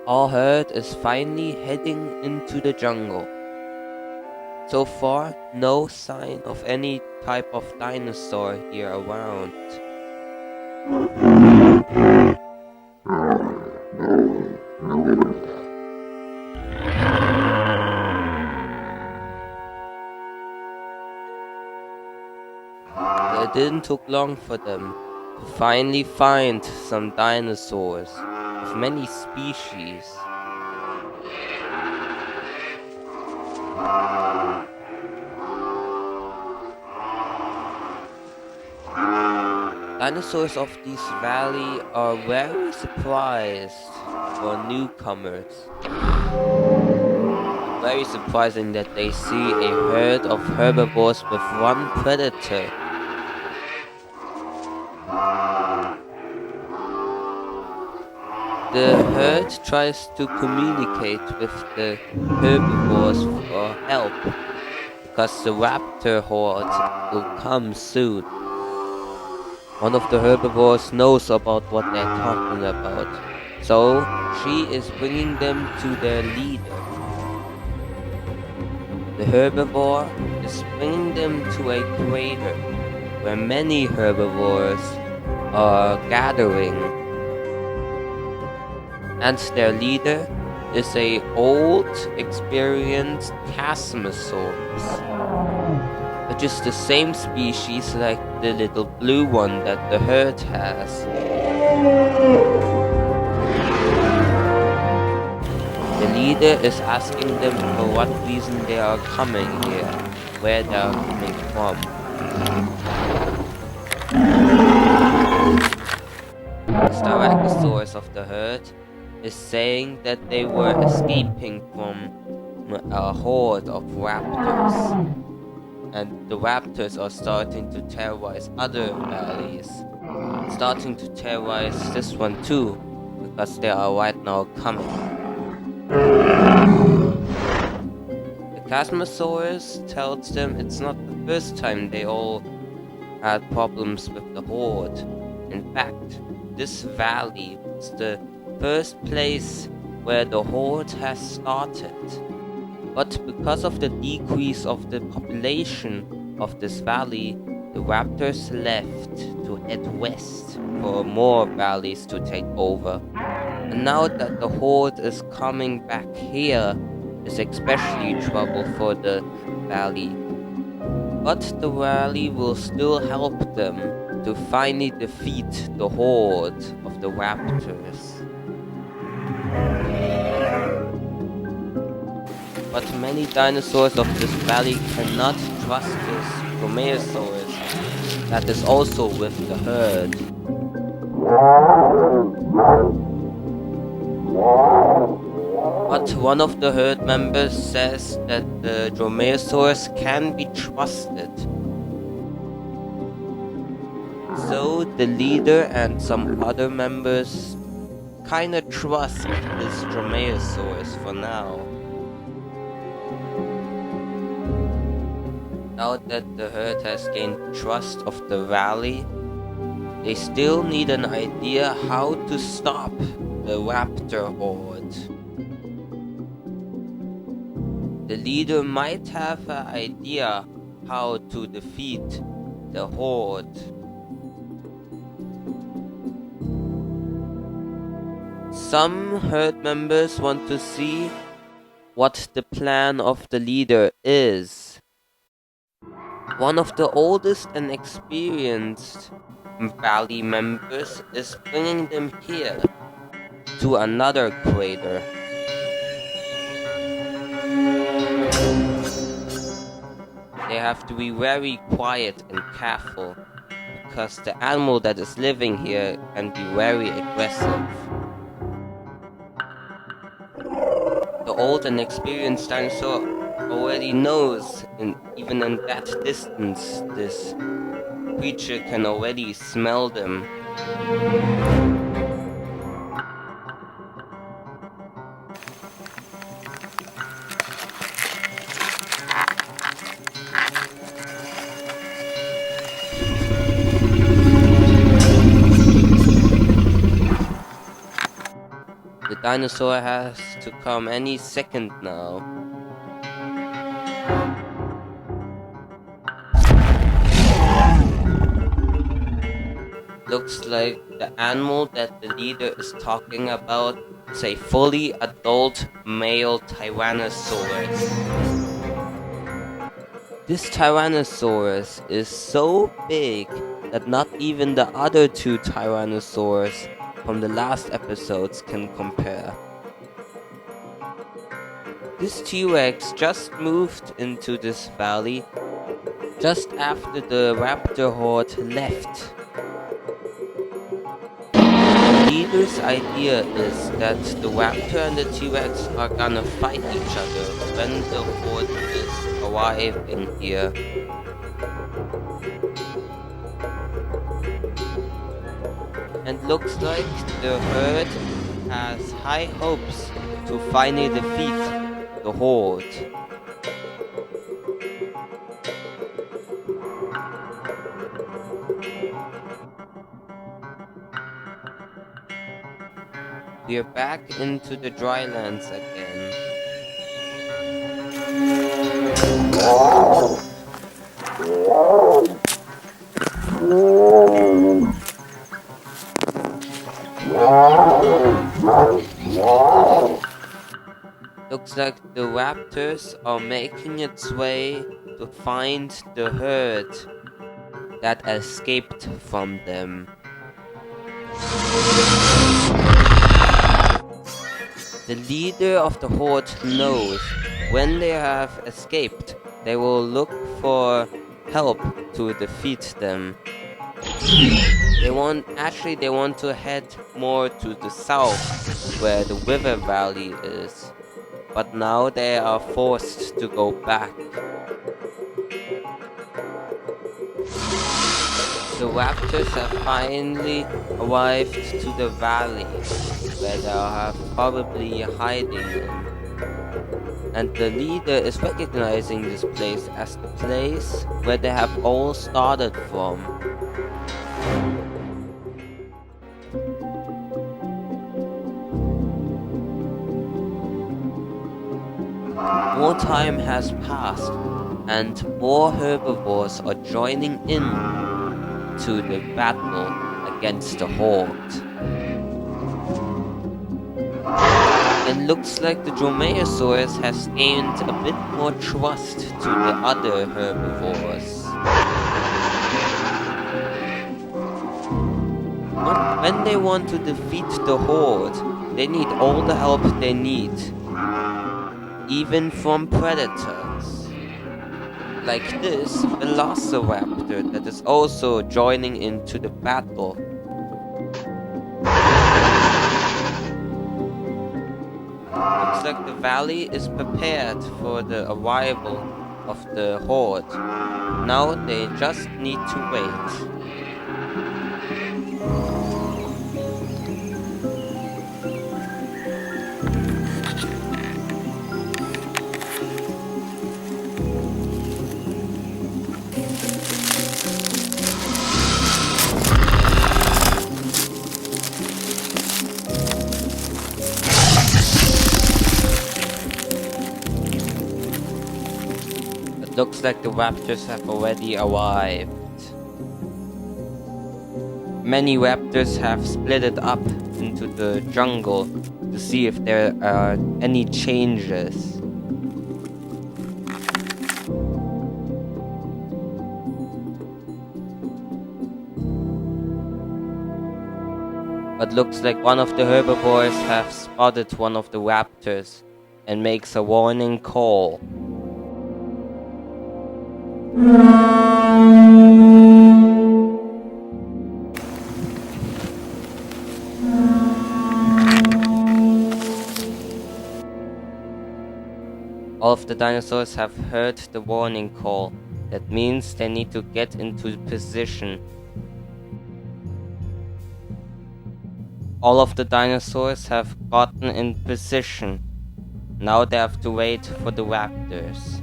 Our herd is finally heading into the jungle. So far, no sign of any type of dinosaur here around. It didn't take long for them to finally find some dinosaurs of many species. Dinosaurs of this valley are very surprised for newcomers. Very surprising that they see a herd of herbivores with one predator. The herd tries to communicate with the herbivores for help, because the raptor horde will come soon. One of the herbivores knows about what they're talking about, so she is bringing them to their leader. The herbivore is bringing them to a crater where many herbivores are gathering. And their leader is a old, experienced Chasmosaurus, which is the same species like the little blue one that the herd has. The leader is asking them for what reason they are coming here, where they are coming from. The Styracosaurus of the herd is saying that they were escaping from a horde of raptors, and the raptors are starting to terrorize other valleys, starting to terrorize this one too, because they are right now coming. The Chasmosaurus tells them it's not the first time they all had problems with the horde. In fact, this valley was the first place where the horde has started. But because of the decrease of the population of this valley, the raptors left to head west for more valleys to take over. And now that the horde is coming back here, is especially trouble for the valley. But the valley will still help them to finally defeat the horde of the raptors. But many dinosaurs of this valley cannot trust this Dromaeosaurus that is also with the herd. But one of the herd members says that the Dromaeosaurus can be trusted. So the leader and some other members kinda trust this Dromaeosaurus for now. Now that the herd has gained trust of the valley, they still need an idea how to stop the raptor horde. The leader might have an idea how to defeat the horde. Some herd members want to see what the plan of the leader is. One of the oldest and experienced valley members is bringing them here to another crater. They have to be very quiet and careful, because the animal that is living here can be very aggressive. The old and experienced dinosaur already knows, and even in that distance, this creature can already smell them. The dinosaur has to come any second now. Looks like the animal that the leader is talking about is a fully adult male Tyrannosaurus. This Tyrannosaurus is so big that not even the other two Tyrannosaurs from the last episodes can compare. This T-Rex just moved into this valley just after the raptor horde left. The leader's idea is that the raptor and the T-Rex are gonna fight each other when the horde is arriving here. And looks like the herd has high hopes to finally defeat the horde. We are back into the drylands again. Looks like the raptors are making its way to find the herd that escaped from them. The leader of the horde knows when they have escaped, they will look for help to defeat them. They want to head more to the south, where the river valley is. But now they are forced to go back. The raptors have finally arrived to the valley, where they are probably hiding in. And the leader is recognizing this place as the place where they have all started from. More time has passed, and more herbivores are joining in to the battle against the horde. It looks like the Dromaeosaurus has gained a bit more trust to the other herbivores. When they want to defeat the horde, they need all the help they need, even from predators. Like this velociraptor that is also joining into the battle. Looks like the valley is prepared for the arrival of the horde. Now they just need to wait. Looks like the raptors have already arrived. Many raptors have split it up into the jungle to see if there are any changes. But looks like one of the herbivores have spotted one of the raptors and makes a warning call. All of the dinosaurs have heard the warning call. That means they need to get into position. All of the dinosaurs have gotten in position. Now they have to wait for the raptors.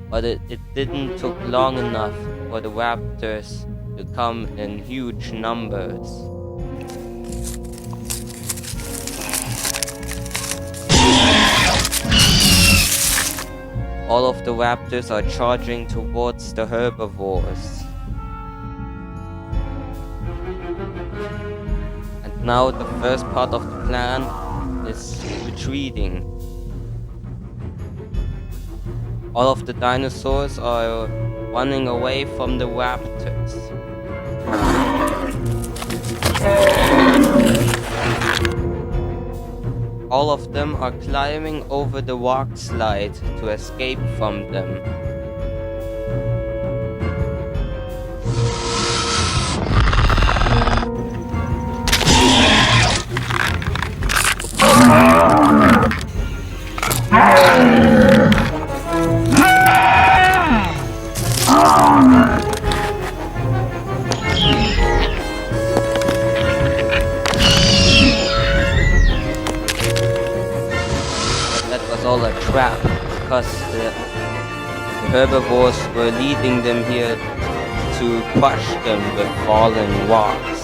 But it didn't took long enough for the raptors to come in huge numbers. All of the raptors are charging towards the herbivores. And now the first part of the plan is retreating. All of the dinosaurs are running away from the raptors. All of them are climbing over the rock slide to escape from them. All a trap, because the herbivores were leading them here to crush them with falling rocks.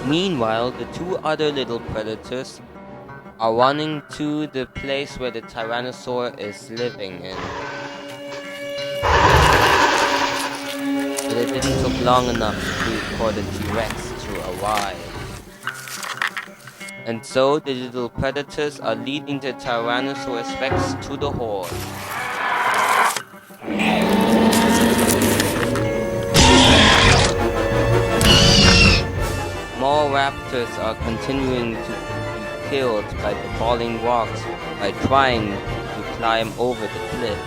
Meanwhile, the two other little predators are running to the place where the Tyrannosaur is living in. But it didn't take long enough for the T-Rex to arrive. And so the little predators are leading the Tyrannosaurus Rex to the horde. More raptors are continuing to be killed by the falling rocks by trying to climb over the cliff.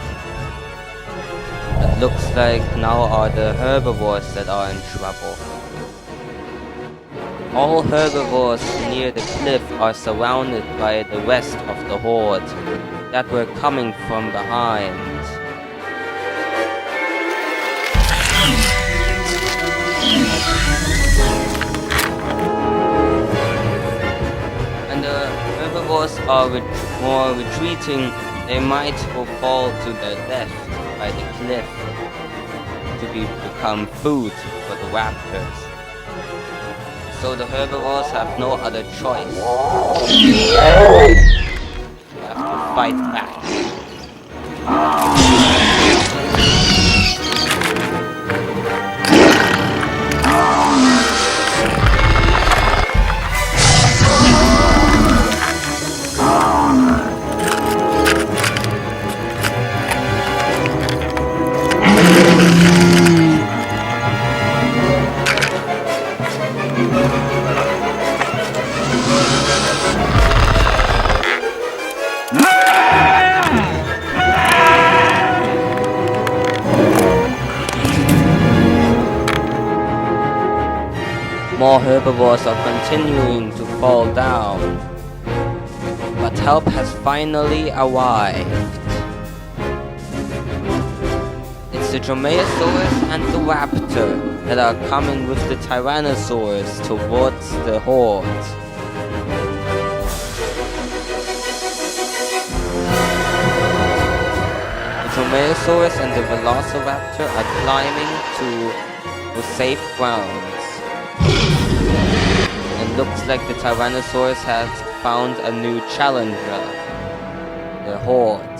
It looks like now are the herbivores that are in trouble. All herbivores near the cliff are surrounded by the rest of the horde that were coming from behind. And the herbivores are more retreating. They might fall to their death by the cliff to become food for the raptors. So the herbivores have no other choice. They have to fight back. More herbivores are continuing to fall down, but help has finally arrived. It's the Dromaeosaurus and the raptor that are coming with the Tyrannosaurus towards the horde. The Dromaeosaurus and the Velociraptor are climbing to the safe grounds. It looks like the Tyrannosaurus has found a new challenger, the horde.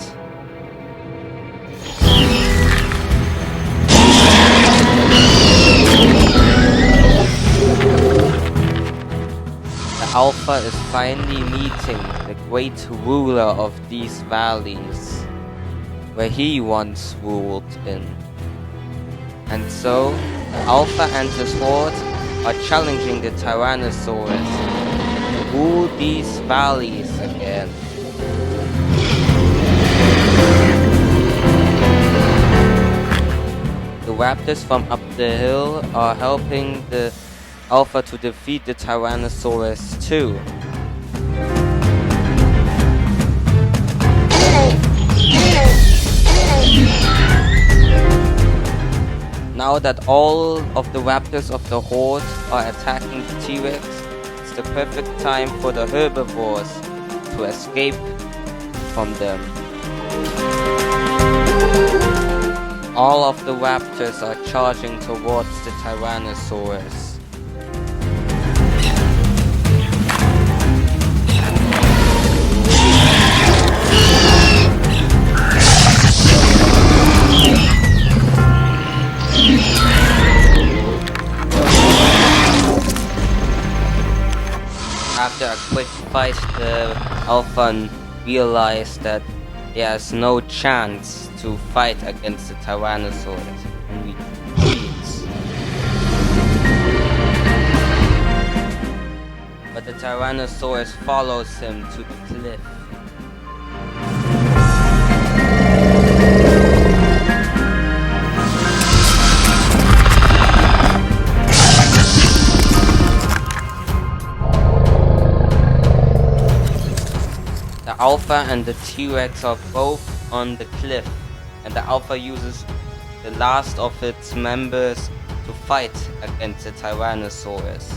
The Alpha is finally meeting the great ruler of these valleys, where he once ruled in. And so, the Alpha and his horde are challenging the Tyrannosaurus to rule these valleys again. The raptors from up the hill are helping the Alpha to defeat the Tyrannosaurus too. Now that all of the raptors of the horde are attacking the T-Rex, it's the perfect time for the herbivores to escape from them. All of the raptors are charging towards the Tyrannosaurus. After a quick fight, the Alpha realized that he has no chance to fight against the Tyrannosaurus and retreats. But the Tyrannosaurus follows him to the cliff. The Alpha and the T-Rex are both on the cliff, and the Alpha uses the last of its members to fight against the Tyrannosaurus.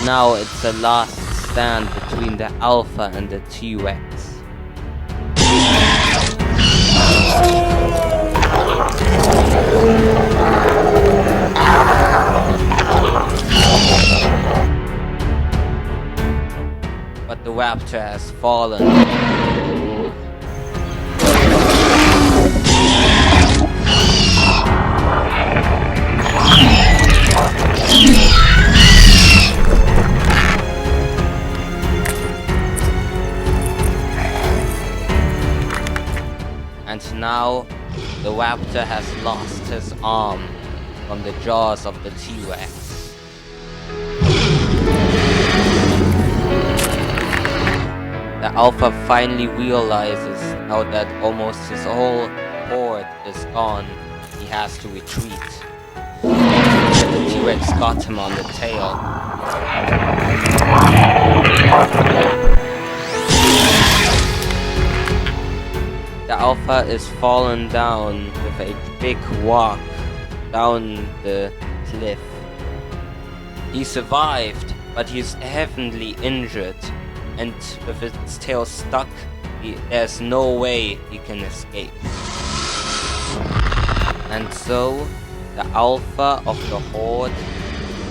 Now it's the last stand between the Alpha and the T-Rex. But the raptor has fallen. And now the raptor has lost his arm from the jaws of the T-Rex. The Alpha finally realizes now that almost his whole horde is gone, he has to retreat. The T-Rex got him on the tail. The Alpha is fallen down with a big rock down the cliff. He survived, but he's heavily injured, and with its tail stuck, there's no way he can escape. And so, the Alpha of the horde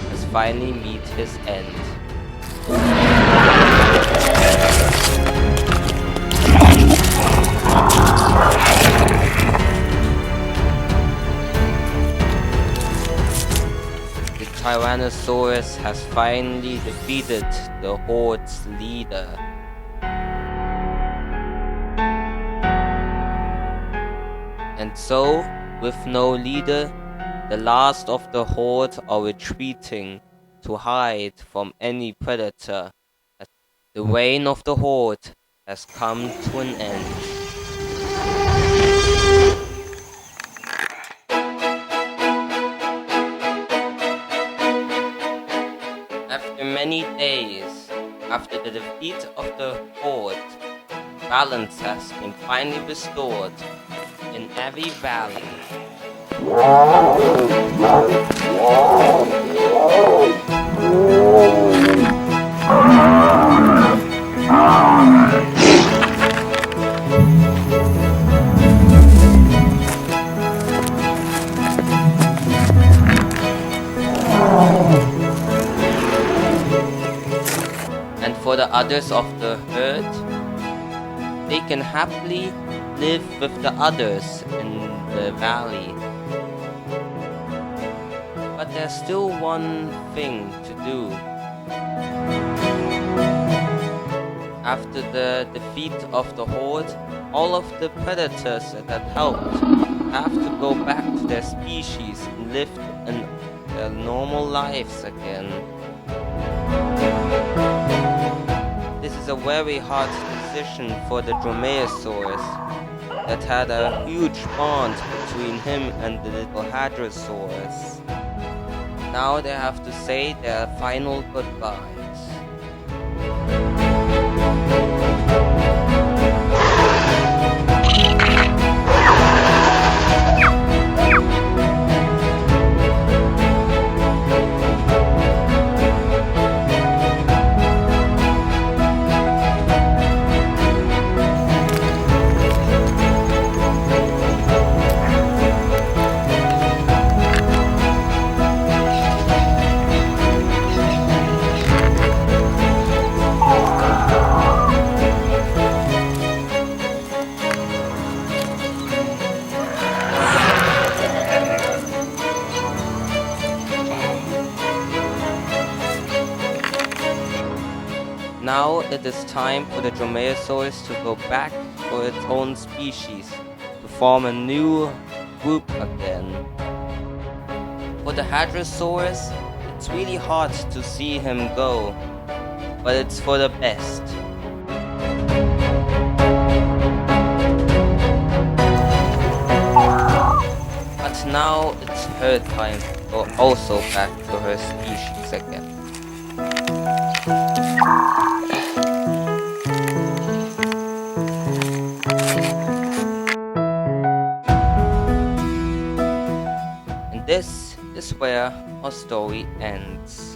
has finally met his end. The Tyrannosaurus has finally defeated the horde's leader. And so, with no leader, the last of the horde are retreating to hide from any predator. The reign of the horde has come to an end. After many days, after the defeat of the horde, balance has been finally restored in every valley. And for the others of the herd, they can happily live with the others in the valley. But there's still one thing to do. After the defeat of the horde, all of the predators that helped have to go back to their species and live their normal lives again. This is a very hard decision for the Dromaeosaurus that had a huge bond between him and the little Hadrosaurus. Now they have to say their final goodbyes. Now it is time for the Dromaeosaurus to go back for its own species, to form a new group again. For the Hadrosaurus, it's really hard to see him go, but it's for the best. But now it's her time to go also back to her species again. And this is where our story ends.